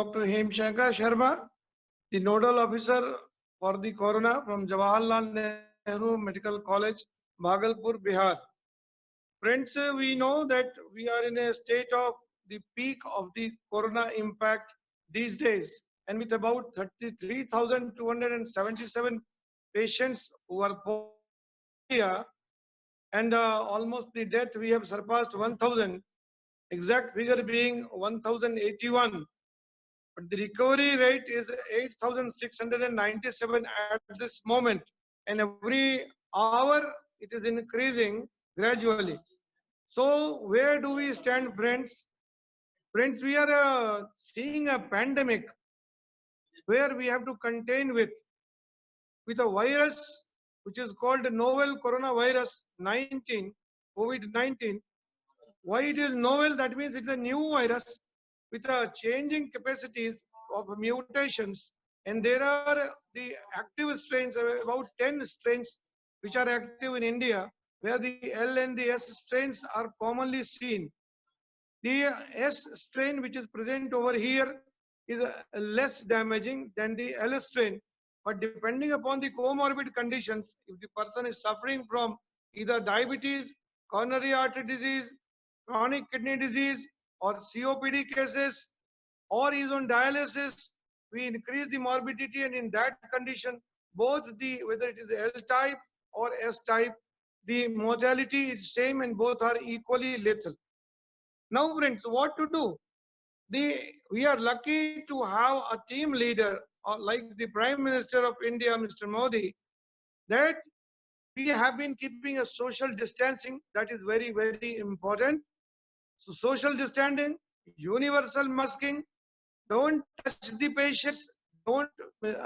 Dr. Hemshankar Sharma, the Nodal Officer for the Corona from Jawaharlal Nehru Medical College, Bhagalpur, Bihar. Friends, we know that we are in a state of the peak of the Corona impact these days, and with about 33,277 patients who are India, and almost the death we have surpassed 1,000, exact figure being 1,081. But the recovery rate is 8,697 at this moment, and every hour it is increasing gradually. So where do we stand, friends? Friends, we are seeing a pandemic where we have to contain with a virus which is called novel coronavirus 19, COVID-19. Why it is novel? That means it's a new virus with a changing capacities of mutations, and there are the active strains, about 10 strains which are active in India, where the L and the S strains are commonly seen. The S strain which is present over here is less damaging than the L strain, but depending upon the comorbid conditions, if the person is suffering from either diabetes, coronary artery disease, chronic kidney disease, or COPD cases, or is on dialysis, we increase the morbidity, and in that condition, both the whether it is L type or S type, the mortality is same and both are equally lethal. Now, friends, what to do? We are lucky to have a team leader like the Prime Minister of India, Mr. Modi, that we have been keeping a social distancing. That is very, very important. So social distancing, universal masking, don't touch the patients, don't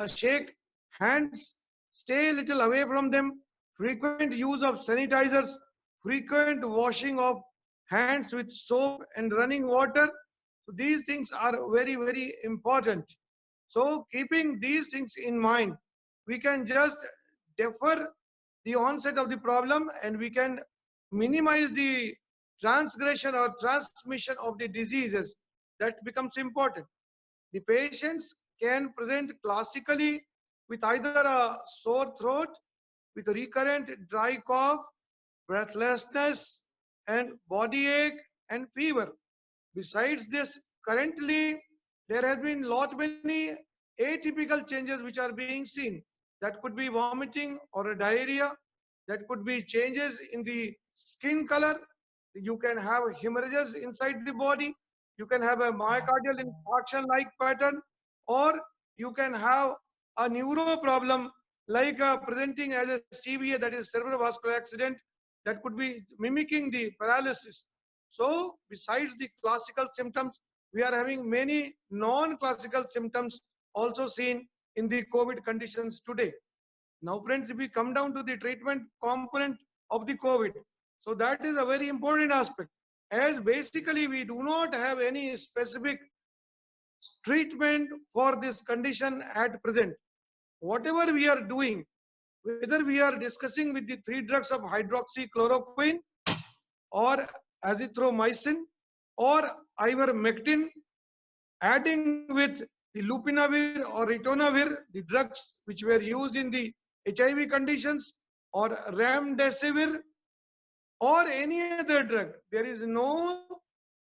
shake hands, stay a little away from them, frequent use of sanitizers, frequent washing of hands with soap and running water. So these things are very, very important. So keeping these things in mind, we can just defer the onset of the problem, and we can minimize the transgression or transmission of the diseases. That becomes important. The patients can present classically with either a sore throat, with recurrent dry cough, breathlessness, and body ache and fever. Besides this, currently there have been lot many atypical changes which are being seen. That could be vomiting or a diarrhea. That could be changes in the skin color. You can have hemorrhages inside the body. You can have a myocardial infarction-like pattern, or you can have a neuro problem like presenting as a CVA, that is cerebrovascular accident, that could be mimicking the paralysis. So besides the classical symptoms, we are having many non-classical symptoms also seen in the COVID conditions today. Now, friends, if we come down to the treatment component of the COVID, so that is a very important aspect, as basically we do not have any specific treatment for this condition at present. Whatever we are doing, whether we are discussing with the three drugs of hydroxychloroquine or azithromycin or ivermectin, adding with the lopinavir or ritonavir, the drugs which were used in the HIV conditions, or remdesivir, or any other drug. There is no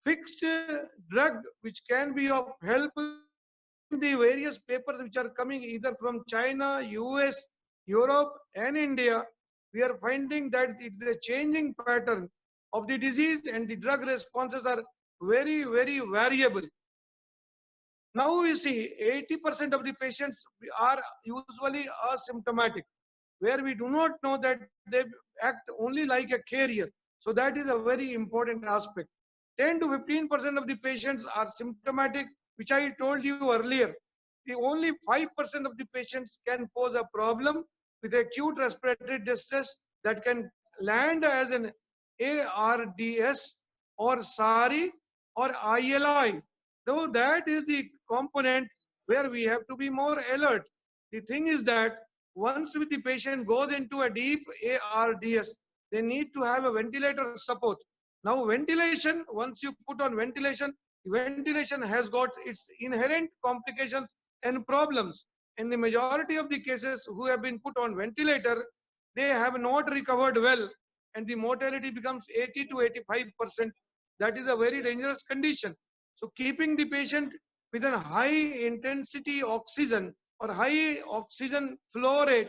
fixed drug which can be of help. The various papers which are coming either from China, US, Europe, and India, we are finding that it is a changing pattern of the disease, and the drug responses are very, very variable. Now we see 80% of the patients are usually asymptomatic, where we do not know that they act only like a carrier. So that is a very important aspect. 10 to 15% of the patients are symptomatic, which I told you earlier. The only 5% of the patients can pose a problem with acute respiratory distress that can land as an ARDS or SARI or ILI. Though that is the component where we have to be more alert. The thing is that once the patient goes into a deep ARDS, they need to have a ventilator support. Now ventilation, once you put on ventilation, ventilation has got its inherent complications and problems. In the majority of the cases who have been put on ventilator, they have not recovered well, and the mortality becomes 80 to 85%. That is a very dangerous condition. So keeping the patient with a high intensity oxygen or high oxygen flow rate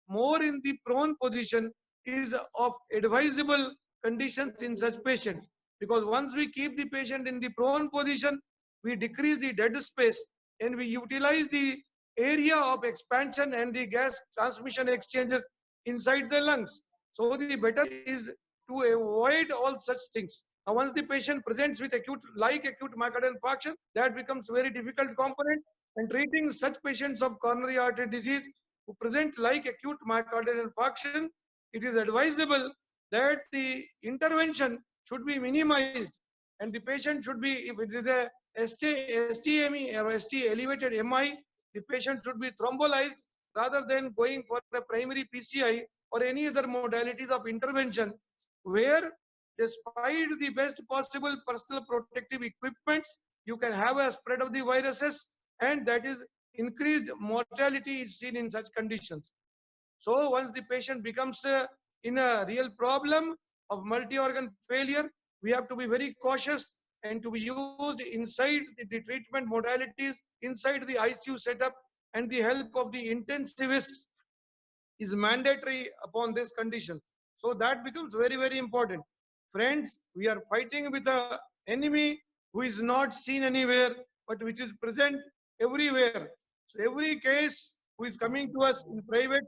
more in the prone position is of advisable conditions in such patients, because once we keep the patient in the prone position, we decrease the dead space and we utilize the area of expansion and the gas transmission exchanges inside the lungs. So the better is to avoid all such things. Now, once the patient presents with acute myocardial infarction, that becomes very difficult component, and treating such patients of coronary artery disease who present like acute myocardial infarction, it is advisable that the intervention should be minimized, and the patient should be, if it is a STME or ST elevated MI, the patient should be thrombolized rather than going for a primary PCI or any other modalities of intervention, where despite the best possible personal protective equipments, you can have a spread of the viruses, and that is increased mortality is seen in such conditions. So once the patient becomes in a real problem of multi-organ failure, we have to be very cautious and to be used inside the treatment modalities, inside the ICU setup, and the help of the intensivists is mandatory upon this condition. So that becomes very, very important. Friends, we are fighting with a enemy who is not seen anywhere, but which is present everywhere. So every case who is coming to us in private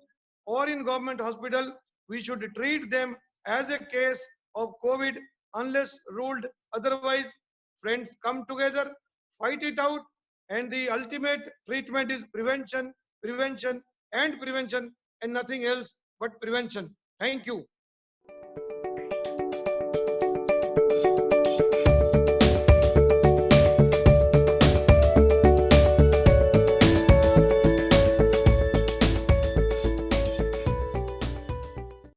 or in government hospital, we should treat them as a case of COVID unless ruled otherwise. Friends, come together, fight it out, and the ultimate treatment is prevention, prevention, and prevention, and nothing else but prevention. Thank you.